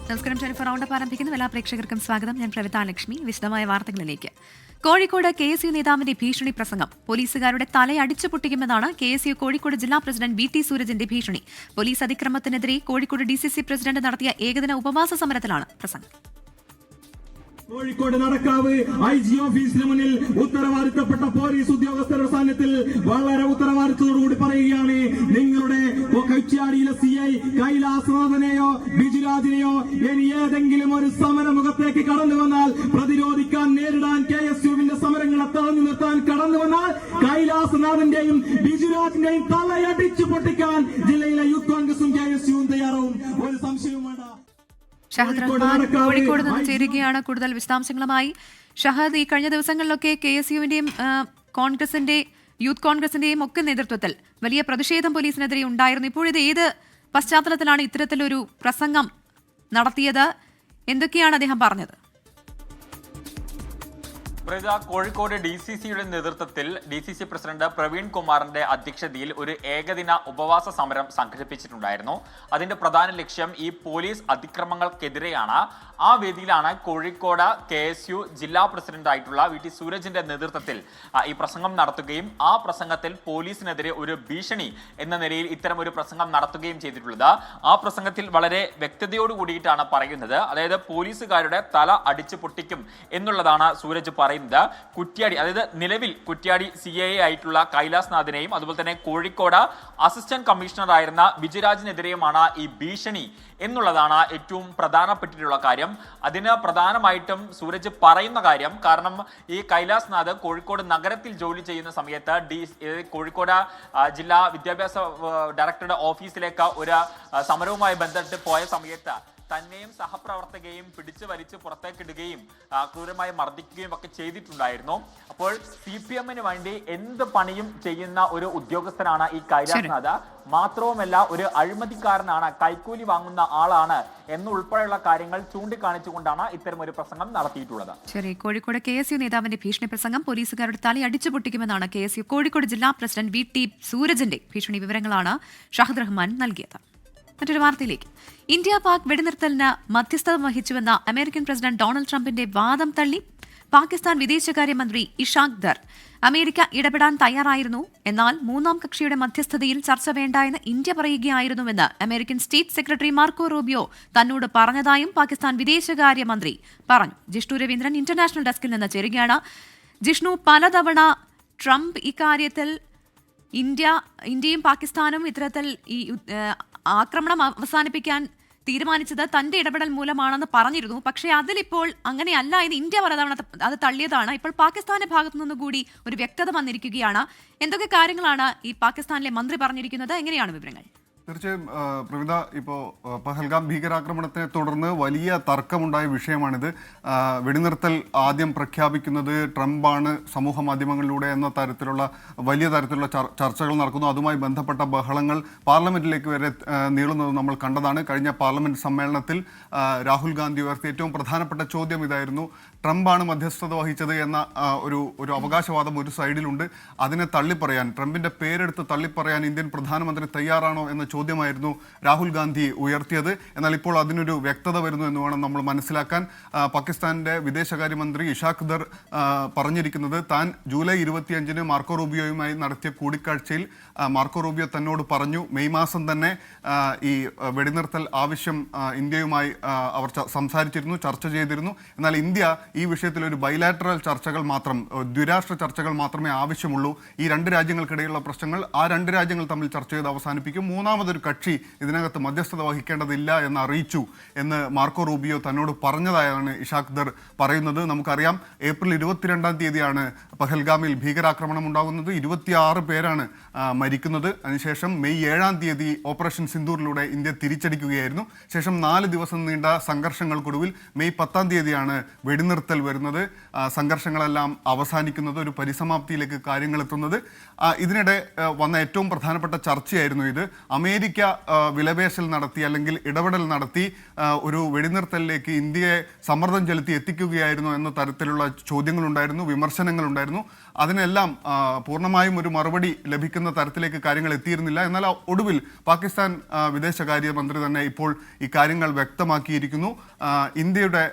നമസ്കാരം. 24 റൗണ്ടപ്പ് ആരംഭിക്കുന്ന എല്ലാ പ്രേക്ഷകർക്കും സ്വാഗതം. ഞാൻ പ്രവിത ലക്ഷ്മി. വിശദമായ വാർത്തകളിലേക്ക്. കോഴിക്കോട് KSU നേതാവിന്റെ ഭീഷണി പ്രസംഗം. പോലീസുകാരുടെ തലയടിച്ചു പൊട്ടിക്കുമെന്നാണ് KSU കോഴിക്കോട് ജില്ലാ പ്രസിഡന്റ് VT സൂരജിന്റെ ഭീഷണി. പോലീസ് അതിക്രമത്തിനെതിരെ കോഴിക്കോട് DCC പ്രസിഡന്റ് നടത്തിയ ഏകദിന ഉപവാസ സമരത്തിലാണ് പ്രസംഗം. കോഴിക്കോട് നടക്കാവ് IG ഓഫീസിന് മുന്നിൽ ഉത്തരവാദിത്തപ്പെട്ട പോലീസ് ഉദ്യോഗസ്ഥരുടെ സാന്നിധ്യത്തിൽ വളരെ ഉത്തരവാദിത്തത്തോടുകൂടി പറയുകയാണ്, നിങ്ങളുടെ കൊച്ചിയാടിയിലെ CI കൈലാസനാഥനെയോ ബിജുരാജിനെയോ ഇനി ഏതെങ്കിലും ഒരു സമരമുഖത്തേക്ക് കടന്നു വന്നാൽ പ്രതിരോധിക്കാൻ നേരിടാൻ KSUവിന്റെ സമരങ്ങളെ തടഞ്ഞു നിർത്താൻ കടന്നു വന്നാൽ കൈലാസനാഥന്റെയും ബിജുരാജിന്റെയും തലയടിച്ചു പൊട്ടിക്കാൻ ജില്ലയിലെ യൂത്ത് കോൺഗ്രസും KSUവും തയ്യാറാവും. ഒരു സംശയവും വേണ്ട. ഷഹദ് റഹ്മാൻ കോഴിക്കോട് നിന്ന് ചേരുകയാണ് കൂടുതൽ വിശദാംശങ്ങളുമായി. ഷഹദ്, ഈ കഴിഞ്ഞ ദിവസങ്ങളിലൊക്കെ KSUവിന്റെയും കോൺഗ്രസിന്റെ യൂത്ത് കോൺഗ്രസിന്റെയും ഒക്കെ നേതൃത്വത്തിൽ വലിയ പ്രതിഷേധം പോലീസിനെതിരെ ഉണ്ടായിരുന്നു. ഇപ്പോഴിത് ഏത് പശ്ചാത്തലത്തിലാണ് ഇത്തരത്തിലൊരു പ്രസംഗം നടത്തിയത്? എന്തൊക്കെയാണ് അദ്ദേഹം പറഞ്ഞത്? കോഴിക്കോട് DCCയുടെ നേതൃത്വത്തിൽ DCC പ്രസിഡന്റ് പ്രവീൺ കുമാറിന്റെ അധ്യക്ഷതയിൽ ഒരു ഏകദിന ഉപവാസ സമരം സംഘടിപ്പിച്ചിട്ടുണ്ടായിരുന്നു. അതിന്റെ പ്രധാന ലക്ഷ്യം ഈ പോലീസ് അതിക്രമങ്ങൾക്കെതിരെയാണ്. ആ വേദിയിലാണ് കോഴിക്കോട് KSU ജില്ലാ പ്രസിഡന്റ് ആയിട്ടുള്ള VT സൂരജിന്റെ നേതൃത്വത്തിൽ ഈ പ്രസംഗം നടത്തുകയും ആ പ്രസംഗത്തിൽ പോലീസിനെതിരെ ഒരു ഭീഷണി എന്ന നിലയിൽ ഇത്തരം ഒരു പ്രസംഗം നടത്തുകയും ചെയ്തിട്ടുള്ളത്. ആ പ്രസംഗത്തിൽ വളരെ വ്യക്തതയോട് കൂടിയിട്ടാണ് പറയുന്നത്. അതായത് പോലീസുകാരുടെ തല അടിച്ചു പൊട്ടിക്കും എന്നുള്ളതാണ് സൂരജ് പറയുന്നത്. കുറ്റ്യാടി, അതായത് നിലവിൽ കുറ്റ്യാടി CIA ആയിട്ടുള്ള കൈലാസ്നാഥിനെയും അതുപോലെ തന്നെ കോഴിക്കോട് അസിസ്റ്റന്റ് കമ്മീഷണർ ആയിരുന്ന ബിജുരാജിനെതിരെയുമാണ് ഈ ഭീഷണി എന്നുള്ളതാണ് ഏറ്റവും പ്രധാനപ്പെട്ടിട്ടുള്ള കാര്യം. അതിന് പ്രധാനമായിട്ടും സൂരജ് പറയുന്ന കാര്യം, കാരണം ഈ കൈലാസ്നാഥ് കോഴിക്കോട് നഗരത്തിൽ ജോലി ചെയ്യുന്ന സമയത്ത് കോഴിക്കോട് ജില്ലാ വിദ്യാഭ്യാസ ഡയറക്ടറുടെ ഓഫീസിലേക്ക് ഒരു സമരവുമായി ബന്ധപ്പെട്ട് പോയ സമയത്ത് തന്നെയും സഹപ്രവർത്തകയും പിടിച്ചു വലിച്ച് പുറത്തേക്കിടുകയും ക്രൂരമായി മർദ്ദിക്കുകയും ഒക്കെ ചെയ്തിട്ടുണ്ടായിരുന്നു. അപ്പോൾ CPMന് വേണ്ടി എന്ത് പണിയും ചെയ്യുന്ന ഒരു ഉദ്യോഗസ്ഥനാണ് ഈ കൈലാസ്നാഥ്. മാത്രവുമല്ല ഒരു അഴിമതിക്കാരനാണ്, കൈക്കൂലി വാങ്ങുന്ന ആളാണ് എന്നുൾപ്പെടെയുള്ള കാര്യങ്ങൾ ചൂണ്ടിക്കാണിച്ചുകൊണ്ടാണ് ഇത്തരം ഒരു പ്രസംഗം നടത്തിയിട്ടുള്ളത്. ശരി. കോഴിക്കോട് KSU നേതാവിന്റെ ഭീഷണി പ്രസംഗം. പോലീസുകാരുടെ തല അടിച്ചു പൊട്ടിക്കുമെന്നാണ് KSU കോഴിക്കോട് ജില്ലാ പ്രസിഡന്റ് VT സൂരജിന്റെ ഭീഷണി. വിവരങ്ങളാണ് ഷഹദ് റഹ്മാൻ നൽകിയത്. മറ്റൊരു വാർത്തയിലേക്ക്. ഇന്ത്യ പാക് വെടിനിർത്തലിന് മധ്യസ്ഥത വഹിച്ചുവെന്ന അമേരിക്കൻ പ്രസിഡന്റ് ഡൊണാൾഡ് ട്രംപിന്റെ വാദം തള്ളി പാകിസ്ഥാൻ വിദേശകാര്യമന്ത്രി ഇഷാഖ് ദർ. അമേരിക്ക ഇടപെടാൻ തയ്യാറായിരുന്നു, എന്നാൽ മൂന്നാം കക്ഷിയുടെ മധ്യസ്ഥതയിൽ ചർച്ച വേണ്ട എന്ന് ഇന്ത്യ പറയുകയായിരുന്നുവെന്ന് American state secretary Marco Rubio തന്നോട് പറഞ്ഞതായും പാകിസ്ഥാൻ വിദേശകാര്യമന്ത്രി പറഞ്ഞു. ജിഷ്ണു രവീന്ദ്രൻ ഇന്റർനാഷണൽ ഡെസ്കിൽ നിന്ന് ചേരുകയാണ്. ജിഷ്ണു, പലതവണ ട്രംപ് ഇക്കാര്യത്തിൽ ഇന്ത്യയും പാകിസ്ഥാനും ഇത്തരത്തിൽ ഈ ആക്രമണം അവസാനിപ്പിക്കാൻ തീരുമാനിച്ചത് തന്റെ ഇടപെടൽ മൂലമാണെന്ന് പറഞ്ഞിരുന്നു. പക്ഷേ അതിലിപ്പോൾ അങ്ങനെയല്ല എന്ന് ഇന്ത്യ പലതവണ അത് തള്ളിയതാണ്. ഇപ്പോൾ പാകിസ്ഥാന്റെ ഭാഗത്തു നിന്നുകൂടി ഒരു വ്യക്തത വന്നിരിക്കുകയാണ്. എന്തൊക്കെ കാര്യങ്ങളാണ് ഈ പാകിസ്ഥാനിലെ മന്ത്രി പറഞ്ഞിരിക്കുന്നത്? എങ്ങനെയാണ് വിവരങ്ങൾ? തീർച്ചയായും പ്രവിത, ഇപ്പോൾ പഹൽഗാം ഭീകരാക്രമണത്തെ തുടർന്ന് വലിയ തർക്കമുണ്ടായ വിഷയമാണിത്. വെടിനിർത്തൽ ആദ്യം പ്രഖ്യാപിക്കുന്നത് ട്രംപാണ് സമൂഹ മാധ്യമങ്ങളിലൂടെ എന്ന തരത്തിലുള്ള വലിയ തരത്തിലുള്ള ചർച്ചകൾ നടക്കുന്നു. അതുമായി ബന്ധപ്പെട്ട ബഹളങ്ങൾ പാർലമെന്റിലേക്ക് വരെ നീളുന്നത് നമ്മൾ കണ്ടതാണ്. കഴിഞ്ഞ പാർലമെന്റ് സമ്മേളനത്തിൽ രാഹുൽ ഗാന്ധി ഉയർത്തിയ ഏറ്റവും പ്രധാനപ്പെട്ട ചോദ്യം ഇതായിരുന്നു. ട്രംപാണ് മധ്യസ്ഥത വഹിച്ചത് എന്ന ഒരു അവകാശവാദം ഒരു സൈഡിലുണ്ട്. അതിനെ തള്ളിപ്പറയാൻ, ട്രംപിന്റെ പേരെടുത്ത് തള്ളിപ്പറയാൻ ഇന്ത്യൻ പ്രധാനമന്ത്രി തയ്യാറാണോ എന്ന ചോദ്യമായിരുന്നു രാഹുൽ ഗാന്ധി ഉയർത്തിയത്. എന്നാൽ ഇപ്പോൾ അതിനൊരു വ്യക്തത വരുന്നു എന്ന് വേണം നമ്മൾ മനസ്സിലാക്കാൻ. പാകിസ്ഥാന്റെ വിദേശകാര്യമന്ത്രി ഇഷാഖ് ദർ പറഞ്ഞിരിക്കുന്നത്, താൻ ജൂലൈ 25-ന് മാർക്കോ റൂബിയോയുമായി നടത്തിയ കൂടിക്കാഴ്ചയിൽ മാർക്കോ റൂബിയോ തന്നോട് പറഞ്ഞു, മെയ് മാസം തന്നെ ഈ വെടിനിർത്തൽ ആവശ്യം ഇന്ത്യയുമായി അവർ സംസാരിച്ചിരുന്നു, ചർച്ച ചെയ്തിരുന്നു. എന്നാൽ ഇന്ത്യ ഈ വിഷയത്തിൽ ഒരു ബൈലാറ്ററൽ ചർച്ചകൾ മാത്രം, ദ്വിരാഷ്ട്ര ചർച്ചകൾ മാത്രമേ ആവശ്യമുള്ളൂ. ഈ രണ്ട് രാജ്യങ്ങൾക്കിടയിലുള്ള പ്രശ്നങ്ങൾ ആ രണ്ട് രാജ്യങ്ങൾ തമ്മിൽ ചർച്ച ചെയ്ത് അവസാനിപ്പിക്കും. മൂന്നാമതൊരു കക്ഷി ഇതിനകത്ത് മധ്യസ്ഥത വഹിക്കേണ്ടതില്ല എന്ന് അറിയിച്ചു എന്ന് മാർക്കോ റൂബിയോ തന്നോട് പറഞ്ഞതായാണ് ഇഷാഖ് ദർ പറയുന്നത്. നമുക്കറിയാം, ഏപ്രിൽ 22-ാം തീയതിയാണ് പഹൽഗാമിൽ ഭീകരാക്രമണം ഉണ്ടാകുന്നത്. 26 പേരാണ് മരിക്കുന്നത്. അതിനുശേഷം മെയ് 7-ാം തീയതി ഓപ്പറേഷൻ സിന്ദൂറിലൂടെ ഇന്ത്യ തിരിച്ചടിക്കുകയായിരുന്നു. ശേഷം 4 ദിവസം നീണ്ട സംഘർഷങ്ങൾക്കൊടുവിൽ മെയ് 10-ാം തീയതിയാണ് വെടിനിർത്തൽ വരുന്നത്. സംഘർഷങ്ങളെല്ലാം അവസാനിക്കുന്നത്, ഒരു പരിസമാപ്തിയിലേക്ക് കാര്യങ്ങൾ എത്തുന്നത്. ഇതിനിടെ വന്ന ഏറ്റവും പ്രധാനപ്പെട്ട ചർച്ചയായിരുന്നു ഇത്. അമേരിക്ക വിലപേശൽ നടത്തി അല്ലെങ്കിൽ ഇടപെടൽ നടത്തി ഒരു വെടിനിർത്തലിലേക്ക് ഇന്ത്യയെ സമ്മർദ്ദം ചെലുത്തി എത്തിക്കുകയായിരുന്നു എന്ന തരത്തിലുള്ള ചോദ്യങ്ങളുണ്ടായിരുന്നു, വിമർശനങ്ങളുണ്ടായിരുന്നു. അതിനെല്ലാം പൂർണ്ണമായും ഒരു മറുപടി ലഭിക്കുന്ന തരത്തിലേക്ക് കാര്യങ്ങൾ എത്തിയിരുന്നില്ല. എന്നാൽ ഒടുവിൽ പാകിസ്ഥാൻ വിദേശകാര്യമന്ത്രി തന്നെ ഇപ്പോൾ ഈ കാര്യങ്ങൾ വ്യക്തമാക്കിയിരിക്കുന്നു. ഇന്ത്യയുടെ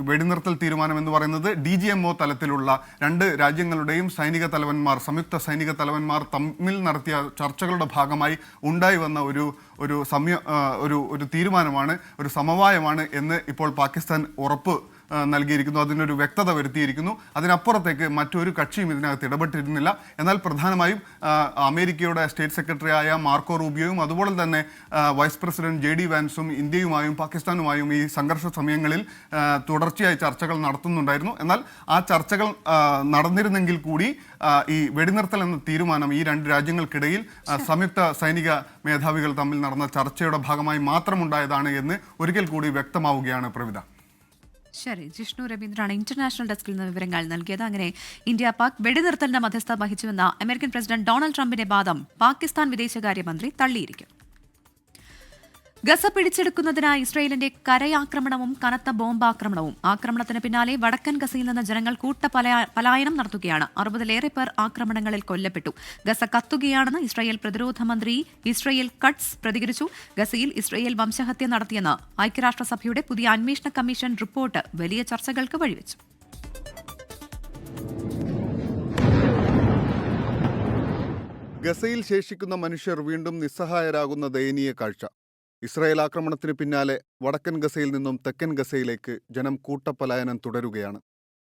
വെടിനിർത്തൽ തീരുമാനം എന്ന് പറയുന്നത് DGMO തലത്തിലുള്ള രണ്ട് രാജ്യങ്ങളുടെയും സൈനിക തലവന്മാർ, സംയുക്ത സൈനിക തലവന്മാർ തമ്മിൽ നടത്തിയ ചർച്ചകളുടെ ഭാഗമായി ഉണ്ടായി വന്ന ഒരു തീരുമാനമാണ്, ഒരു സമവായമാണ് എന്ന് ഇപ്പോൾ പാകിസ്ഥാൻ ഉറപ്പ് നൽകിയിരിക്കുന്നു. അതിനൊരു വ്യക്തത വരുത്തിയിരിക്കുന്നു. അതിനപ്പുറത്തേക്ക് മറ്റൊരു കക്ഷിയും ഇതിനകത്ത് ഇടപെട്ടിരുന്നില്ല. എന്നാൽ പ്രധാനമായും അമേരിക്കയുടെ സ്റ്റേറ്റ് സെക്രട്ടറിയായ മാർക്കോ റൂബിയോയും അതുപോലെ തന്നെ വൈസ് പ്രസിഡന്റ് JD വാൻസും ഇന്ത്യയുമായും പാകിസ്ഥാനുമായും ഈ സംഘർഷ സമയങ്ങളിൽ തുടർച്ചയായി ചർച്ചകൾ നടത്തുന്നുണ്ടായിരുന്നു. എന്നാൽ ആ ചർച്ചകൾ നടന്നിരുന്നെങ്കിൽ കൂടി ഈ വെടിനിർത്തൽ എന്ന തീരുമാനം ഈ രണ്ട് രാജ്യങ്ങൾക്കിടയിൽ സംയുക്ത സൈനിക മേധാവികൾ തമ്മിൽ നടന്ന ചർച്ചയുടെ ഭാഗമായി മാത്രമുണ്ടായതാണ് എന്ന് ഒരിക്കൽ കൂടി വ്യക്തമാവുകയാണ് പ്രവിധ. ശരി, ജിഷ്ണു രവീന്ദ്രനാണ് ഇന്റർനാഷണൽ ഡെസ്കിൽ നിന്ന് വിവരങ്ങൾ നൽകിയത്. അങ്ങനെ ഇന്ത്യ പാക് വെടിനിർത്തലിന്റെ മധ്യസ്ഥത വഹിച്ചുവെന്ന അമേരിക്കൻ പ്രസിഡന്റ് ഡൊണാൾഡ് ട്രംപിന്റെ വാദം പാകിസ്ഥാൻ വിദേശകാര്യമന്ത്രി തള്ളിയിരിക്കും. ഗസ പിടിച്ചെടുക്കുന്നതിനായി ഇസ്രയേലിന്റെ കരയാക്രമണവും കനത്ത ബോംബാക്രമണവും. ആക്രമണത്തിന് പിന്നാലെ വടക്കൻ ഗസയിൽ നിന്ന് ജനങ്ങൾ പലായനം നടത്തുകയാണ്. 60-ലേറെ പേർ ആക്രമണങ്ങളിൽ കൊല്ലപ്പെട്ടു. ഗസ കത്തുകയാണെന്ന് ഇസ്രയേൽ പ്രതിരോധ മന്ത്രി ഇസ്രയേൽ കട്സ് പ്രതികരിച്ചു. ഗസയിൽ ഇസ്രയേൽ വംശഹത്യ നടത്തിയെന്ന് ഐക്യരാഷ്ട്രസഭയുടെ പുതിയ അന്വേഷണ കമ്മീഷൻ റിപ്പോർട്ട് വലിയ ചർച്ചകൾക്ക് വഴിവെച്ചു. ഗസയിൽ ശേഷിക്കുന്ന മനുഷ്യർ വീണ്ടും നിസ്സഹായരാകുന്ന ദയനീയ കാഴ്ച. ഇസ്രായേൽ ആക്രമണത്തിന് പിന്നാലെ വടക്കൻ ഗസയിൽ നിന്നും തെക്കൻ ഗസയിലേക്ക് ജനം കൂട്ടപ്പലായനം തുടരുകയാണ്.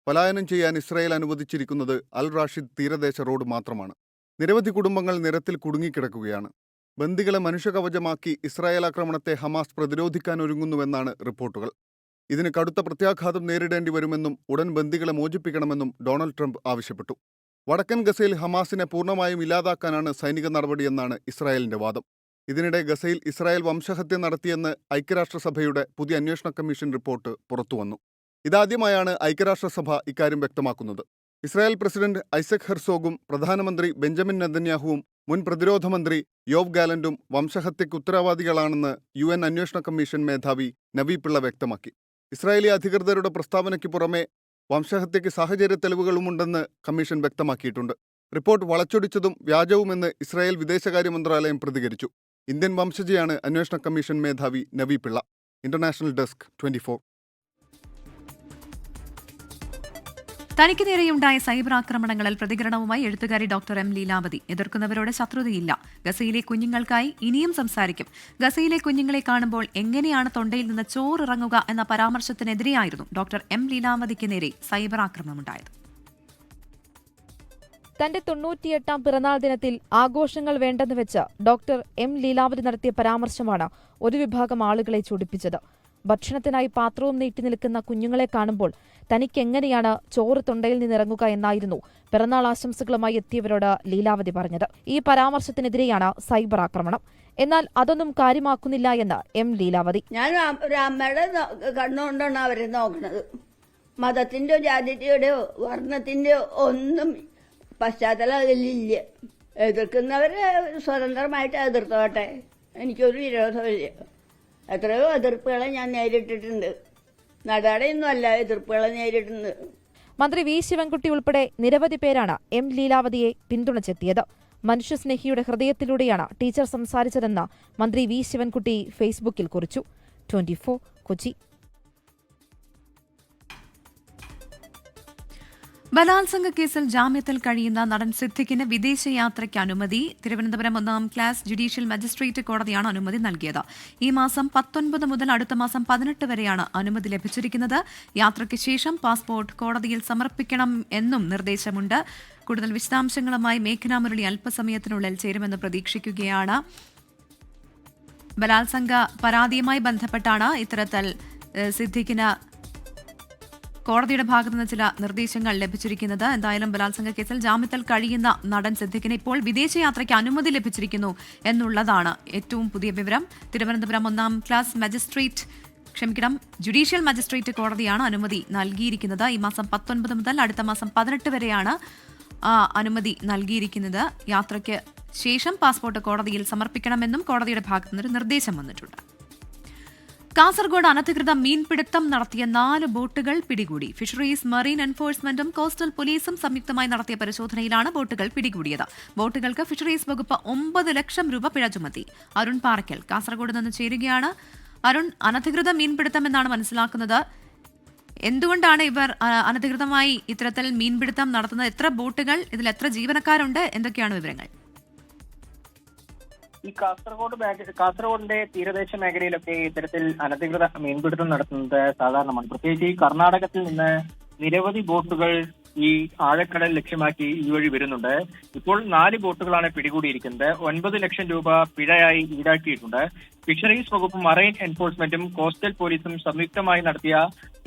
പലായനം ചെയ്യാൻ ഇസ്രായേൽ അനുവദിച്ചിരിക്കുന്നത് അൽ റാഷിദ് തീരദേശ റോഡ് മാത്രമാണ്. നിരവധി കുടുംബങ്ങൾ നിരത്തിൽ കുടുങ്ങിക്കിടക്കുകയാണ്. ബന്ദികളെ മനുഷ്യകവചമാക്കി ഇസ്രായേൽ ആക്രമണത്തെ ഹമാസ് പ്രതിരോധിക്കാൻ ഒരുങ്ങുന്നുവെന്നാണ് റിപ്പോർട്ടുകൾ. ഇതിന് കടുത്ത പ്രത്യാഘാതം നേരിടേണ്ടി വരുമെന്നും ഉടൻ ബന്ദികളെ മോചിപ്പിക്കണമെന്നും ഡൊണാൾഡ് ട്രംപ് ആവശ്യപ്പെട്ടു. വടക്കൻ ഗസയിൽ ഹമാസിനെ പൂർണ്ണമായും ഇല്ലാതാക്കാനാണ് സൈനിക നടപടിയെന്നാണ് ഇസ്രായേലിന്റെ വാദം. ഇതിനിടെ ഗസയിൽ ഇസ്രായേൽ വംശഹത്യ നടത്തിയെന്ന് ഐക്യരാഷ്ട്രസഭയുടെ പുതിയ അന്വേഷണ കമ്മീഷൻ റിപ്പോർട്ട് പുറത്തുവന്നു. ഇതാദ്യമായാണ് ഐക്യരാഷ്ട്രസഭ ഇക്കാര്യം വ്യക്തമാക്കുന്നത്. ഇസ്രായേൽ പ്രസിഡന്റ് ഐസക് ഹെർസോഗും പ്രധാനമന്ത്രി ബെഞ്ചമിൻ നെതന്യാഹുവും മുൻ പ്രതിരോധ മന്ത്രി യോവ് ഗാലന്റും വംശഹത്യയ്ക്ക് ഉത്തരവാദികളാണെന്ന് UN അന്വേഷണ കമ്മീഷൻ മേധാവി നവി പിള്ള വ്യക്തമാക്കി. ഇസ്രായേലി അധികൃതരുടെ പ്രസ്താവനയ്ക്ക് പുറമെ വംശഹത്യയ്ക്ക് സാഹചര്യ തെളിവുകളുമുണ്ടെന്ന് കമ്മീഷൻ വ്യക്തമാക്കിയിട്ടുണ്ട്. റിപ്പോർട്ട് വളച്ചൊടിച്ചതും വ്യാജവുമെന്ന് ഇസ്രായേൽ വിദേശകാര്യ മന്ത്രാലയം പ്രതികരിച്ചു. ഇന്ത്യൻ വംശജയാണ് അന്വേഷണ കമ്മീഷൻ മേധാവി നവി പിള്ള. International desk 24. തനിക്ക് നേരെയുണ്ടായ സൈബർ ആക്രമണങ്ങളിൽ പ്രതികരണവുമായി എഴുത്തുകാരി ഡോക്ടർ M ലീലാവതി. എതിർക്കുന്നവരോട് ശത്രുതയില്ല. ഗസയിലെ കുഞ്ഞുങ്ങൾക്കായി ഇനിയും സംസാരിക്കും. ഗസയിലെ കുഞ്ഞുങ്ങളെ കാണുമ്പോൾ എങ്ങനെയാണ് തൊണ്ടയിൽ നിന്ന് ചോറിറങ്ങുക എന്ന പരാമർശത്തിനെതിരെയായിരുന്നു ഡോക്ടർ M ലീലാവതിക്ക് നേരെ സൈബർ ആക്രമണമുണ്ടായത്. തന്റെ 98ാം പിറന്നാൾ ദിനത്തിൽ ആഘോഷങ്ങൾ വേണ്ടെന്ന് വെച്ച് ഡോക്ടർ M ലീലാവതി നടത്തിയ പരാമർശമാണ് ഒരു വിഭാഗം ആളുകളെ ചൊടിപ്പിച്ചത്. ഭക്ഷണത്തിനായി പാത്രവും നീട്ടി നിൽക്കുന്ന കുഞ്ഞുങ്ങളെ കാണുമ്പോൾ തനിക്കെങ്ങനെയാണ് ചോറ് തൊണ്ടയിൽ നിന്നിറങ്ങുക എന്നായിരുന്നു പിറന്നാൾ ആശംസകളുമായി എത്തിയവരോട് ലീലാവതി പറഞ്ഞത്. ഈ പരാമർശത്തിനെതിരെയാണ് സൈബർ ആക്രമണം. എന്നാൽ അതൊന്നും കാര്യമാക്കുന്നില്ല എന്ന് M ലീലാവതി. ഞാൻ ഒരു അമ്മയുടെ കണ്ണുകൊണ്ടാണ് അവരെ നോക്കുന്നത്. മതത്തിന്റെയോ ജാതിയുടെയോ വർണ്ണത്തിന്റെയോ ഒന്നും പശ്ചാത്തലം അതിലില്ല. എതിർക്കുന്നവരെ സ്വതന്ത്രമായിട്ട് എതിർത്തോട്ടെ, എനിക്കൊരു വിരോധമില്ല. എത്രയോ എതിർപ്പുകളെ ഞാൻ നേരിട്ടിട്ടുണ്ട്. നടയുന്നല്ല, എതിർപ്പുകളെ നേരിട്ടുണ്ട്. മന്ത്രി V ശിവൻകുട്ടി ഉൾപ്പെടെ നിരവധി പേരാണ് M ലീലാവതിയെ പിന്തുണച്ചെത്തിയത്. മനുഷ്യസ്നേഹിയുടെ ഹൃദയത്തിലൂടെയാണ് ടീച്ചർ സംസാരിച്ചതെന്ന് മന്ത്രി V ശിവൻകുട്ടി ഫേസ്ബുക്കിൽ കുറിച്ചു. 24 കൊച്ചി. ബലാത്സംഗ കേസിൽ ജാമ്യത്തിൽ കഴിയുന്ന നടൻ സിദ്ദിഖിന് വിദേശയാത്രയ്ക്ക് അനുമതി. തിരുവനന്തപുരം 1-ാം ക്ലാസ് ജുഡീഷ്യൽ മജിസ്ട്രേറ്റ് കോടതിയാണ് അനുമതി നൽകിയത്. ഈ മാസം 19 മുതൽ അടുത്ത മാസം 18 വരെയാണ് അനുമതി ലഭിച്ചിരിക്കുന്നത്. യാത്രയ്ക്ക് ശേഷം പാസ്പോർട്ട് കോടതിയിൽ സമർപ്പിക്കണം എന്നും നിർദ്ദേശമുണ്ട്. കൂടുതൽ വിശദാംശങ്ങളുമായി മേഘന മുരളി അല്പസമയത്തിനുള്ളിൽ ചേരുമെന്ന് പ്രതീക്ഷിക്കുകയാണ്. ബലാത്സംഗ പരാതിയുമായി ബന്ധപ്പെട്ടാണ് ഇത്തരത്തിൽ സിദ്ദിഖിന് കോടതിയുടെ ഭാഗത്തുനിന്ന് ചില നിർദ്ദേശങ്ങൾ ലഭിച്ചിരിക്കുന്നത്. എന്തായാലും ബലാത്സംഗ കേസിൽ ജാമ്യത്തിൽ കഴിയുന്ന നടൻ സിദ്ദിഖിന് ഇപ്പോൾ വിദേശയാത്രയ്ക്ക് അനുമതി ലഭിച്ചിരിക്കുന്നു എന്നുള്ളതാണ് ഏറ്റവും പുതിയ വിവരം. തിരുവനന്തപുരം 1-ാം ക്ലാസ് ജുഡീഷ്യൽ മജിസ്ട്രേറ്റ് കോടതിയാണ് അനുമതി നൽകിയിരിക്കുന്നത്. ഈ മാസം 19 മുതൽ അടുത്ത മാസം 18 വരെയാണ് അനുമതി നൽകിയിരിക്കുന്നത്. യാത്രയ്ക്ക് ശേഷം പാസ്പോർട്ട് കോടതിയിൽ സമർപ്പിക്കണമെന്നും കോടതിയുടെ ഭാഗത്തുനിന്നൊരു നിർദ്ദേശം വന്നിട്ടുണ്ട്. കാസർഗോഡ് അനധികൃത മീൻപിടുത്തം നടത്തിയ 4 ബോട്ടുകൾ പിടികൂടി. ഫിഷറീസ് മറീൻ എൻഫോഴ്സ്മെന്റും കോസ്റ്റൽ പോലീസും സംയുക്തമായി നടത്തിയ പരിശോധനയിലാണ് ബോട്ടുകൾ പിടികൂടിയത്. ബോട്ടുകൾക്ക് ഫിഷറീസ് വകുപ്പ് 9 ലക്ഷം രൂപ പിഴ ചുമത്തി. അരുൺ പാറയ്ക്കൽ കാസർഗോഡ് നിന്ന് ചേരുകയാണ്. അരുൺ, അനധികൃത മീൻപിടുത്തം എന്നാണ് മനസ്സിലാക്കുന്നത്. എന്തുകൊണ്ടാണ് ഇവർ അനധികൃതമായി ഇത്തരത്തിൽ മീൻപിടുത്തം നടത്തുന്നത്? എത്ര ബോട്ടുകൾ, ഇതിൽ എത്ര ജീവനക്കാരുണ്ട്, എന്തൊക്കെയാണ് വിവരങ്ങൾ? ഈ കാസർഗോഡിന്റെ തീരദേശ മേഖലയിലൊക്കെ ഇത്തരത്തിൽ അനധികൃത മീൻപിടുത്തം നടത്തുന്നത് സാധാരണമാണ്. പ്രത്യേകിച്ച് ഈ കർണാടകത്തിൽ നിന്ന് നിരവധി ബോട്ടുകൾ ഈ ആഴക്കടൽ ലക്ഷ്യമാക്കി ഈ വഴി വരുന്നുണ്ട്. ഇപ്പോൾ 4 ബോട്ടുകളാണ് പിടികൂടിയിരിക്കുന്നത്. 9 ലക്ഷം രൂപ പിഴയായി ഈടാക്കിയിട്ടുണ്ട്. ഫിഷറീസ് വകുപ്പ് മറൈൻ എൻഫോഴ്സ്മെന്റും കോസ്റ്റൽ പോലീസും സംയുക്തമായി നടത്തിയ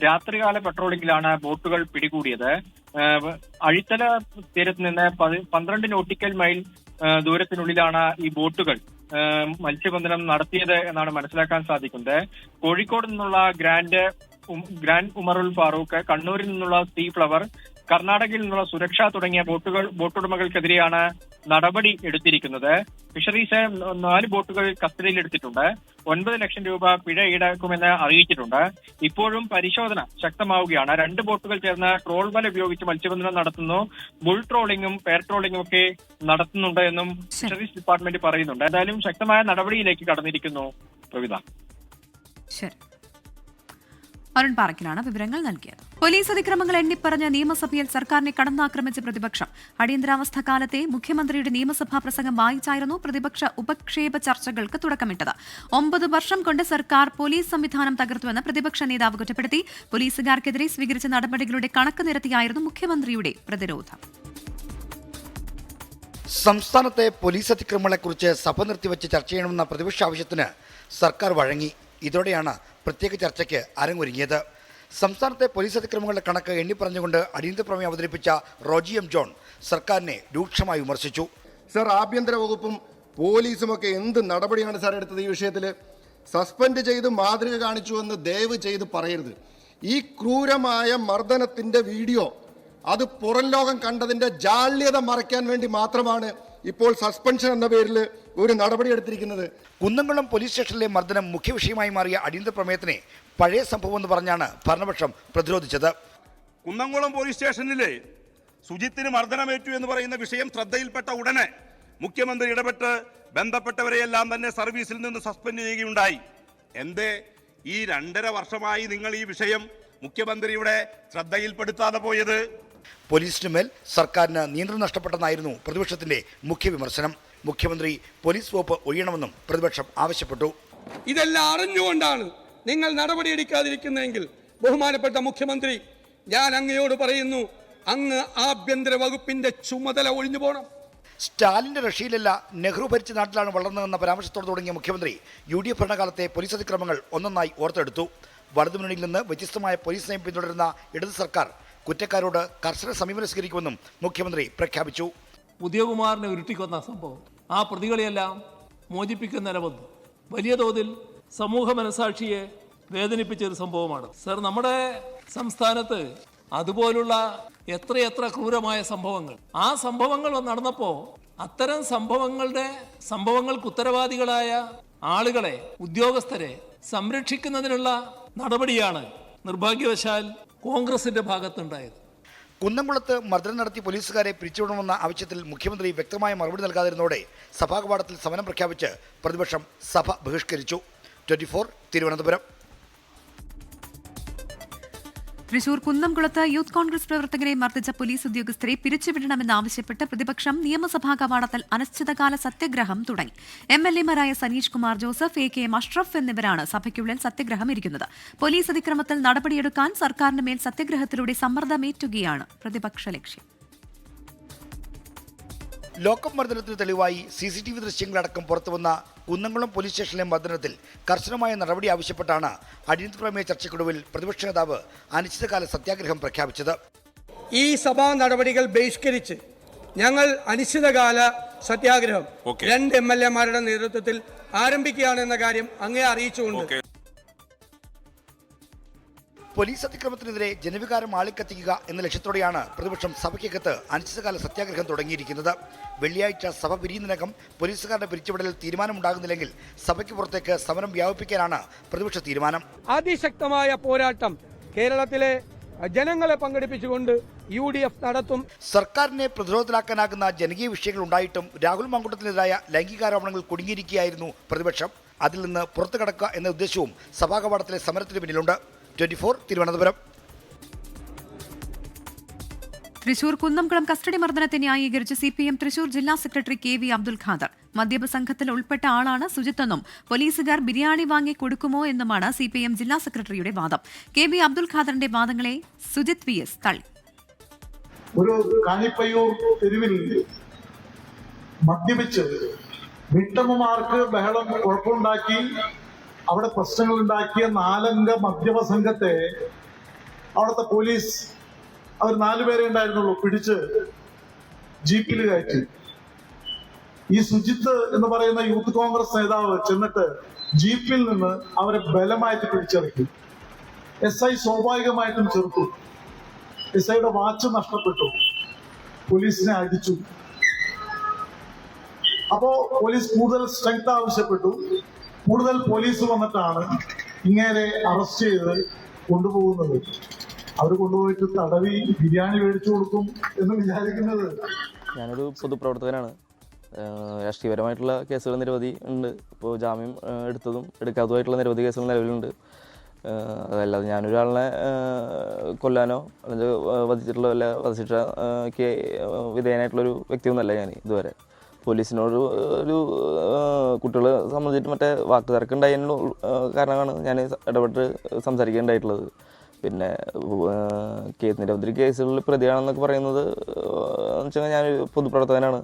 രാത്രികാല പട്രോളിംഗിലാണ് ബോട്ടുകൾ പിടികൂടിയത്. അഴിത്തല തീരത്ത് നിന്ന് 12 നോട്ടിക്കൽ മൈൽ ദൂരത്തിനുള്ളിലാണ് ഈ ബോട്ടുകൾ മത്സ്യബന്ധനം നടത്തിയത് എന്നാണ് മനസ്സിലാക്കാൻ സാധിക്കുന്നത്. കോഴിക്കോട് നിന്നുള്ള ഗ്രാൻഡ് ഉമറുൽ ഫാറൂഖ്, കണ്ണൂരിൽ നിന്നുള്ള സീ ഫ്ലവർ, കർണാടകയിൽ നിന്നുള്ള സുരക്ഷ തുടങ്ങിയ ബോട്ടുടമകൾക്കെതിരെയാണ് നടപടി എടുത്തിരിക്കുന്നത്. ഫിഷറീസ് 4 ബോട്ടുകൾ കസ്റ്റഡിയിലെടുത്തിട്ടുണ്ട്. 9 ലക്ഷം രൂപ പിഴ ഈടാക്കുമെന്ന് അറിയിച്ചിട്ടുണ്ട്. ഇപ്പോഴും പരിശോധന ശക്തമാവുകയാണ്. 2 ബോട്ടുകൾ ചേർന്ന് ട്രോൾ വല ഉപയോഗിച്ച് മത്സ്യബന്ധനം നടത്തുന്നു. ബുൾ ട്രോളിംഗും പെയർ ട്രോളിംഗും ഒക്കെ നടത്തുന്നുണ്ട് എന്നും ഫിഷറീസ് ഡിപ്പാർട്ട്മെന്റ് പറയുന്നുണ്ട്. എന്തായാലും ശക്തമായ നടപടിയിലേക്ക് കടന്നിരിക്കുന്നു. പ്രവിത. ശരി, അരുൺ പാറയ്ക്കലാണ് വിവരങ്ങൾ നൽകിയത്. പോലീസ് അതിക്രമങ്ങൾ എണ്ണിപ്പറഞ്ഞ നിയമസഭയിൽ സർക്കാരിനെ കടന്നാക്രമിച്ച പ്രതിപക്ഷം. അടിയന്തരാവസ്ഥ കാലത്തെ മുഖ്യമന്ത്രിയുടെ നിയമസഭാ പ്രസംഗം വായിച്ചായിരുന്നു പ്രതിപക്ഷ ഉപക്ഷേപ ചർച്ചകൾക്ക് തുടക്കമിട്ടത്. 9 വർഷം കൊണ്ട് സർക്കാർ പോലീസ് സംവിധാനം തകർത്തുവെന്ന് പ്രതിപക്ഷ നേതാവ് കുറ്റപ്പെടുത്തി. പോലീസുകാർക്കെതിരെ സ്വീകരിച്ച നടപടികളുടെ കണക്ക് നിരത്തിയായിരുന്നു മുഖ്യമന്ത്രിയുടെ പ്രതിരോധം. സംസ്ഥാനത്തെ പോലീസ് അതിക്രമങ്ങളെക്കുറിച്ച് സഭ നിർത്തിവെച്ച് ചർച്ച ചെയ്യണമെന്ന പ്രതിപക്ഷ ആവശ്യത്തിന് സർക്കാർ വഴങ്ങി. ഇതോടെയാണ് പ്രത്യേക ചർച്ചയ്ക്ക് അരങ്ങൊരുങ്ങിയത്. സംസ്ഥാനത്തെ പോലീസ് അതിക്രമങ്ങളുടെ കണക്ക് എണ്ണിപ്പറഞ്ഞുകൊണ്ട് അടിയന്തര പ്രമേയം അവതരിപ്പിച്ച റോജി എം ജോൺ സർക്കാരിനെ രൂക്ഷമായി വിമർശിച്ചു. സർ, ആഭ്യന്തര വകുപ്പും പോലീസുമൊക്കെ എന്ത് നടപടിയാണ് സാർ എടുത്തത്? ഈ വിഷയത്തിൽ സസ്പെൻഡ് ചെയ്ത് മാതൃക കാണിച്ചു എന്ന് ദയവ് ചെയ്ത് പറയരുത്. ഈ ക്രൂരമായ മർദ്ദനത്തിന്റെ വീഡിയോ അത് പുറം ലോകം കണ്ടതിന്റെ ജാള്യത മറയ്ക്കാൻ വേണ്ടി മാത്രമാണ് ഇപ്പോൾ സസ്പെൻഷൻ എന്ന പേരിൽ ഒരു നടപടി എടുത്തിരിക്കുന്നത്. കുന്നംകുളം പോലീസ് സ്റ്റേഷനിലെ മർദ്ദനം മുഖ്യ വിഷയമായി മാറിയ അടിയന്തര പ്രമേയത്തിനെ പഴയ സംഭവം എന്ന് പറഞ്ഞാണ് ഭരണപക്ഷം പ്രതിരോധിച്ചത്. കുന്നംകുളം പോലീസ് സ്റ്റേഷനിലെ സുജിത്തിന് മർദ്ദനമേറ്റു എന്ന് പറയുന്ന വിഷയം ശ്രദ്ധയിൽപ്പെട്ട ഉടനെ മുഖ്യമന്ത്രി ഇടപെട്ട് ബന്ധപ്പെട്ടവരെയെല്ലാം തന്നെ സർവീസിൽ നിന്ന് സസ്പെൻഡ് ചെയ്യുകയുണ്ടായി. എന്തേ ഈ 2.5 വർഷമായി നിങ്ങൾ ഈ വിഷയം മുഖ്യമന്ത്രിയുടെ ശ്രദ്ധയിൽപ്പെടുത്താതെ പോയത്? പോലീസിന് മേൽ സർക്കാരിന് നിയന്ത്രണം നഷ്ടപ്പെട്ടെന്നായിരുന്നു പ്രതിപക്ഷത്തിന്റെ മുഖ്യ വിമർശനം. മുഖ്യമന്ത്രി പോലീസ് വകുപ്പ് ഒഴിയണമെന്നും പ്രതിപക്ഷം ആവശ്യപ്പെട്ടു. ഇതെല്ലാം അറിഞ്ഞുകൊണ്ടാണ് നിങ്ങൾ നടപടിയെടുക്കാതിരിക്കുന്നതെങ്കിൽ ബഹുമാനപ്പെട്ട മുഖ്യമന്ത്രി, ഞാൻ അങ്ങയോട് പറയുന്നു, അങ്ങ് ആഭ്യന്തര വകുപ്പിന്റെ ചുമതല ഒഴിഞ്ഞു പോകണം. സ്റ്റാലിന്റെ റഷ്യയിലല്ല നെഹ്റു ഭരിച്ച നാട്ടിലാണ് വളർന്നതെന്ന പരാമർശത്തോടെ തുടങ്ങിയ മുഖ്യമന്ത്രി UDF ഭരണകാലത്തെ പോലീസ് അതിക്രമങ്ങൾ ഒന്നൊന്നായി ഓർത്തെടുത്തു. വലതുമുന്നണിയിൽ നിന്ന് വ്യത്യസ്തമായ പോലീസ് നയം പിന്തുടരുന്ന ഇടത് സർക്കാർ കുറ്റക്കാരോട് കർശന സമീപനം സ്വീകരിക്കുമെന്നും മുഖ്യമന്ത്രി പ്രഖ്യാപിച്ചു. ഉദയകുമാറിനെ ഉരുട്ടിക്കൊന്ന സംഭവം, ആ പ്രതികളെയെല്ലാം മോചിപ്പിക്കുന്ന നിലവന്നു വലിയ തോതിൽ സമൂഹ മനസാക്ഷിയെ വേദനിപ്പിച്ച ഒരു സംഭവമാണ്. സർ, നമ്മുടെ സംസ്ഥാനത്ത് അതുപോലുള്ള എത്രയെത്ര ക്രൂരമായ സംഭവങ്ങൾ, ആ സംഭവങ്ങൾ നടന്നപ്പോൾ അത്തരം സംഭവങ്ങൾക്ക് ഉത്തരവാദികളായ ആളുകളെ, ഉദ്യോഗസ്ഥരെ സംരക്ഷിക്കുന്നതിനുള്ള നടപടിയാണ് നിർഭാഗ്യവശാൽ കോൺഗ്രസിന്റെ ഭാഗത്തുണ്ടായത്. കുന്നംകുളത്ത് മർദ്ദനം നടത്തി പോലീസുകാരെ പിരിച്ചുവിടണമെന്ന ആവശ്യത്തിൽ മുഖ്യമന്ത്രി വ്യക്തമായ മറുപടി നൽകാതിരുന്നതോടെ സഭാകവാടത്തിൽ സമരം പ്രഖ്യാപിച്ച് പ്രതിപക്ഷം സഭ ബഹിഷ്കരിച്ചു. 24 തിരുവനന്തപുരം. തൃശൂർ കുന്നംകുളത്ത് യൂത്ത് കോൺഗ്രസ് പ്രവർത്തകരെ മർദ്ദിച്ച പോലീസ് ഉദ്യോഗസ്ഥരെ പിരിച്ചുവിടണമെന്നാവശ്യപ്പെട്ട് പ്രതിപക്ഷം നിയമസഭാ കവാടത്തിൽ അനിശ്ചിതകാല സത്യഗ്രഹം തുടങ്ങി. MLA-മാരായ സനീഷ് കുമാർ ജോസഫ്, AKM അഷ്റഫ് എന്നിവരാണ് സഭയ്ക്കുള്ളിൽ സത്യഗ്രഹം ഇരിക്കുന്നത്. പോലീസ് അതിക്രമത്തിൽ നടപടിയെടുക്കാൻ സർക്കാരിന് മേൽ സത്യഗ്രഹത്തിലൂടെ സമ്മർദ്ദമേറ്റുകയാണ് പ്രതിപക്ഷ ലക്ഷ്യം. ലോക്കപ്പ് മർദ്ദനത്തിന് തെളിവായി CCTV ദൃശ്യങ്ങളടക്കം പുറത്തുവന്ന കുന്നംകുളം പോലീസ് സ്റ്റേഷനിലെ മർദ്ദനത്തിൽ കർശനമായ നടപടി ആവശ്യപ്പെട്ടാണ് അടിയന്തര പ്രമേയ ചർച്ചയ്ക്കൊടുവിൽ പ്രതിപക്ഷ നേതാവ് അനിശ്ചിതകാല സത്യാഗ്രഹം പ്രഖ്യാപിച്ചത്. ഈ സഭാ നടപടികൾ ബഹിഷ്കരിച്ച് ഞങ്ങൾ അനിശ്ചിതകാല സത്യാഗ്രഹം 2 MLA-മാരുടെ നേതൃത്വത്തിൽ ആരംഭിക്കുകയാണെന്ന കാര്യം അങ്ങേ അറിയിച്ചുകൊണ്ട് പോലീസ് അതിക്രമത്തിനെതിരെ ജനവികാരം ആളിക്കത്തിക്കുക എന്ന ലക്ഷ്യത്തോടെയാണ് പ്രതിപക്ഷം സഭയ്ക്കകത്ത് അനിശ്ചിതകാല സത്യാഗ്രഹം തുടങ്ങിയിരിക്കുന്നത്. വെള്ളിയാഴ്ച സഭ പിരിയുന്നതിനകം പോലീസുകാരുടെ പിരിച്ചുവിടലിൽ തീരുമാനമുണ്ടാകുന്നില്ലെങ്കിൽ സഭയ്ക്ക് പുറത്തേക്ക് സമരം വ്യാപിപ്പിക്കാനാണ് പ്രതിപക്ഷ തീരുമാനം. അതിശക്തമായ പോരാട്ടം കേരളത്തിലെ ജനങ്ങളെ പങ്കെടുപ്പിച്ചുകൊണ്ട് UDF നടത്തും. സർക്കാരിനെ പ്രതിരോധത്തിലാക്കാനാകുന്ന ജനകീയ വിഷയങ്ങൾ ഉണ്ടായിട്ടും രാഹുൽ മാങ്കൂട്ടത്തിനെതിരായ ലൈംഗികാരോപണങ്ങൾ കുടുങ്ങിയിരിക്കുകയായിരുന്നു പ്രതിപക്ഷം. അതിൽ നിന്ന് പുറത്തു കടക്കുക എന്ന ഉദ്ദേശവും സഭാകവാടത്തിലെ സമരത്തിന് പിന്നിലുണ്ട്. 24 തിരുവനന്തപുരം. തൃശൂർ കുന്നംകുളം കസ്റ്റഡി മർദ്ദനത്തെ ന്യായീകരിച്ച് CPM തൃശൂർ ജില്ലാ സെക്രട്ടറി KV അബ്ദുൽ ഖാദർ. മദ്യപ സംഘത്തിൽ ഉൾപ്പെട്ട ആളാണ് സുജിത്തെന്നും പോലീസുകാർ ബിരിയാണി വാങ്ങി കൊടുക്കുമോ എന്നുമാണ് CPM ജില്ലാ സെക്രട്ടറിയുടെ വാദം. KV അബ്ദുൽ ഖാദറിന്റെ വാദങ്ങളെ സുജിത് VS തള്ളി. ഒരു കാണിപ്പയ്യൂർ തെരുവിൽ മദ്യപിച്ച് വീട്ടമ്മമാർക്ക് ബഹളം കുഴപ്പമുണ്ടാക്കി അവിടെ പ്രശ്നങ്ങൾ ഉണ്ടാക്കിയ 4 അംഗ മദ്യപ സംഘത്തെ അവിടുത്തെ പോലീസ് അവർ 4 പേരെ ഉണ്ടായിരുന്നുള്ളൂ പിടിച്ച് ജീപ്പിൽ കയറ്റി. ഈ സുജിത്ത് എന്ന് പറയുന്ന യൂത്ത് കോൺഗ്രസ് നേതാവ് ചെന്നിട്ട് ജീപ്പിൽ നിന്ന് അവരെ ബലമായിട്ട് പിടിച്ചിറക്കി. SI സ്വാഭാവികമായിട്ടും ചെറുത്തു. SIയുടെ വാച്ച് നഷ്ടപ്പെട്ടു. പോലീസിനെ അടിച്ചു. അപ്പോ പോലീസ് കൂടുതൽ സ്ട്രെങ്ത് ആവശ്യപ്പെട്ടു. കൂടുതൽ പോലീസ് വന്നിട്ടാണ് ഇങ്ങനെ അറസ്റ്റ് ചെയ്ത് കൊണ്ടുപോകുന്നത്. അവർ കൊണ്ടുപോയിട്ട് തടവി ബിരിയാണി മേടിച്ചു കൊടുക്കും എന്ന് വിചാരിക്കുന്നത്. ഞാനൊരു പൊതുപ്രവർത്തകനാണ്. രാഷ്ട്രീയപരമായിട്ടുള്ള കേസുകൾ നിരവധി ഉണ്ട്. ഇപ്പോൾ ജാമ്യം എടുത്തതും എടുക്കാത്തതുമായിട്ടുള്ള നിരവധി കേസുകൾ നിലവിലുണ്ട്. അതല്ലാതെ ഞാനൊരാളിനെ കൊല്ലാനോ അല്ലെങ്കിൽ വധിച്ചിട്ടുള്ള വല്ല വധശിക്ഷയ്ക്ക് വിധേയനായിട്ടുള്ളൊരു വ്യക്തിയൊന്നുമല്ല ഞാൻ ഇതുവരെ. പോലീസിനോട് ഒരു കുട്ടികളെ സംബന്ധിച്ചിട്ട് മറ്റേ വാക്ക് തർക്കമുണ്ടായതിനുള്ള കാരണമാണ് ഞാൻ ഇടപെട്ട് സംസാരിക്കേണ്ടതായിട്ടുള്ളത്. പിന്നെ നിരവധി കേസുകളിൽ പ്രതിയാണെന്നൊക്കെ പറയുന്നത് എന്ന് വെച്ചാൽ ഞാനൊരു പൊതുപ്രവർത്തകനാണ്.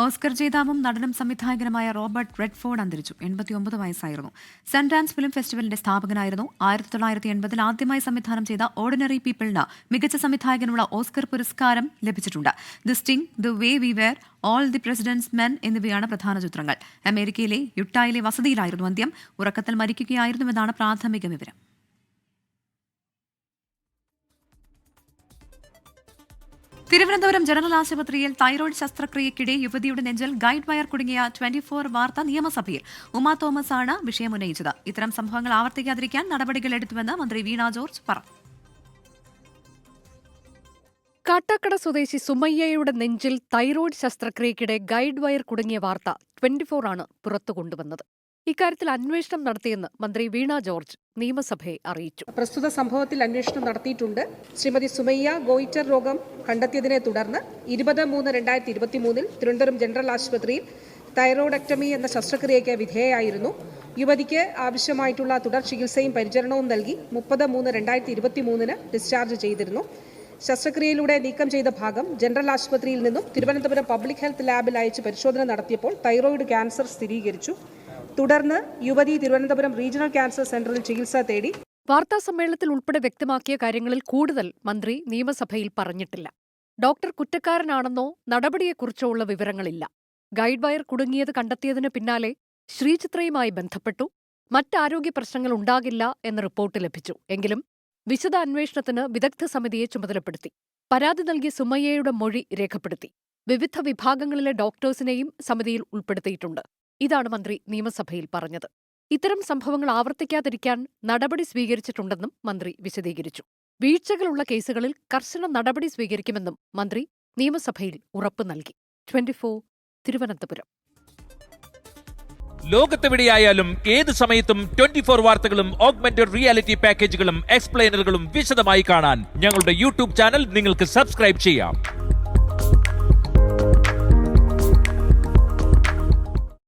ഓസ്കർ ജേതാവും നടനും സംവിധായകനുമായ റോബർട്ട് റെഡ്ഫോർഡ് അന്തരിച്ചു. 89 വയസ്സായിരുന്നു. Sundance film ഫെസ്റ്റിവലിന്റെ സ്ഥാപകനായിരുന്നു. 1980 ആദ്യമായി സംവിധാനം ചെയ്ത ഓർഡിനറി പീപ്പിളിന് മികച്ച സംവിധായകനുള്ള ഓസ്കർ പുരസ്കാരം ലഭിച്ചിട്ടുണ്ട്. The sting, the way we were, all the president's men എന്നിവയാണ് പ്രധാന ചിത്രങ്ങൾ. അമേരിക്കയിലെ യുട്ടായിലെ വസതിയിലായിരുന്നു അന്ത്യം. ഉറക്കത്തിൽ മരിക്കുകയായിരുന്നുവെന്നാണ് പ്രാഥമിക വിവരം. തിരുവനന്തപുരം ജനറൽ ആശുപത്രിയിൽ തൈറോയ്ഡ് ശസ്ത്രക്രിയയ്ക്കിടെ യുവതിയുടെ നെഞ്ചിൽ ഗൈഡ് വയർ കുടുങ്ങിയ 24 വാർത്ത നിയമസഭയിൽ ഉമാ തോമസ് ആണ് വിഷയമുന്നയിച്ചത്. ഇത്തരം സംഭവങ്ങൾ ആവർത്തിക്കാതിരിക്കാൻ നടപടികൾ എടുത്തുവെന്ന് മന്ത്രി വീണ ജോർജ് പറഞ്ഞു. കാട്ടാക്കട സ്വദേശി സുമയ്യയുടെ നെഞ്ചിൽ തൈറോയ്ഡ് ശസ്ത്രക്രിയയ്ക്കിടെ ഗൈഡ് വയർ കുടുങ്ങിയ വാർത്ത 24 ആണ് പുറത്തു കൊണ്ടുവന്നത്. ഇക്കാര്യത്തിൽ അന്വേഷണം നടത്തിയെന്ന് മന്ത്രി വീണ ജോർജ് നിയമസഭയെ അറിയിച്ചു. പ്രസ്തുത സംഭവത്തിൽ അന്വേഷണം നടത്തിയിട്ടുണ്ട്. ശ്രീമതി സുമയ്യ ഗോയിറ്റർ രോഗം കണ്ടെത്തിയതിനെ തുടർന്ന് 20/3/2023 തിരുവനന്തപുരം ജനറൽ ആശുപത്രിയിൽ തൈറോയ്ഡക്ടമി എന്ന ശസ്ത്രക്രിയയ്ക്ക് വിധേയയായിരുന്നു. യുവതിക്ക് ആവശ്യമായിട്ടുള്ള തുടർ ചികിത്സയും പരിചരണവും നൽകി 30/3/2023 ഡിസ്ചാർജ് ചെയ്തിരുന്നു. ശസ്ത്രക്രിയയിലൂടെ നീക്കം ചെയ്ത ഭാഗം ജനറൽ ആശുപത്രിയിൽ നിന്നും തിരുവനന്തപുരം പബ്ലിക് ഹെൽത്ത് ലാബിൽ അയച്ച് പരിശോധന നടത്തിയപ്പോൾ തൈറോയ്ഡ് ക്യാൻസർ സ്ഥിരീകരിച്ചു. തുടർന്ന് യുവതി തിരുവനന്തപുരം റീജിയണൽ ക്യാൻസർ സെന്ററിൽ ചികിത്സ തേടി. വാർത്താസമ്മേളനത്തിൽ ഉൾപ്പെടെ വ്യക്തമാക്കിയ കാര്യങ്ങളിൽ കൂടുതൽ മന്ത്രി നിയമസഭയിൽ പറഞ്ഞിട്ടില്ല. ഡോക്ടർ കുറ്റക്കാരനാണെന്നോ നടപടിയെക്കുറിച്ചോ ഉള്ള വിവരങ്ങളില്ല. ഗൈഡ് വയർ കുടുങ്ങിയത് കണ്ടെത്തിയതിന് പിന്നാലെ ശ്രീചിത്രയുമായി ബന്ധപ്പെട്ടു. മറ്റാരോഗ്യ പ്രശ്നങ്ങൾ ഉണ്ടാകില്ല എന്ന റിപ്പോർട്ട് ലഭിച്ചു. എങ്കിലും വിശദ അന്വേഷണത്തിന് വിദഗ്ധ സമിതിയെ ചുമതലപ്പെടുത്തി. പരാതി നൽകിയ സുമയ്യയുടെ മൊഴി രേഖപ്പെടുത്തി. വിവിധ വിഭാഗങ്ങളിലെ ഡോക്ടേഴ്സിനെയും സമിതിയിൽ ഉൾപ്പെടുത്തിയിട്ടുണ്ട്. ഇതാണ് മന്ത്രി നിയമസഭയിൽ പറഞ്ഞത്. ഇത്തരം സംഭവങ്ങൾ ആവർത്തിക്കാതിരിക്കാൻ നടപടി സ്വീകരിച്ചിട്ടുണ്ടെന്നും മന്ത്രി വിശദീകരിച്ചു. വീഴ്ചകളുള്ള കേസുകളിൽ കർശന നടപടി സ്വീകരിക്കുമെന്നും മന്ത്രി നിയമസഭയിൽ ഉറപ്പു നൽകി. 24 തിരുവനന്തപുരം. ലോകത്തെവിടെയായാലും ഏത് സമയത്തും 24 വാർത്തകളും ഓഗ്മെന്റഡ് റിയാലിറ്റി പാക്കേജുകളും എക്സ്പ്ലെയിനറുകളും വിശദമായി കാണാൻ ഞങ്ങളുടെ യൂട്യൂബ് ചാനൽ നിങ്ങൾക്ക് സബ്സ്ക്രൈബ് ചെയ്യാം.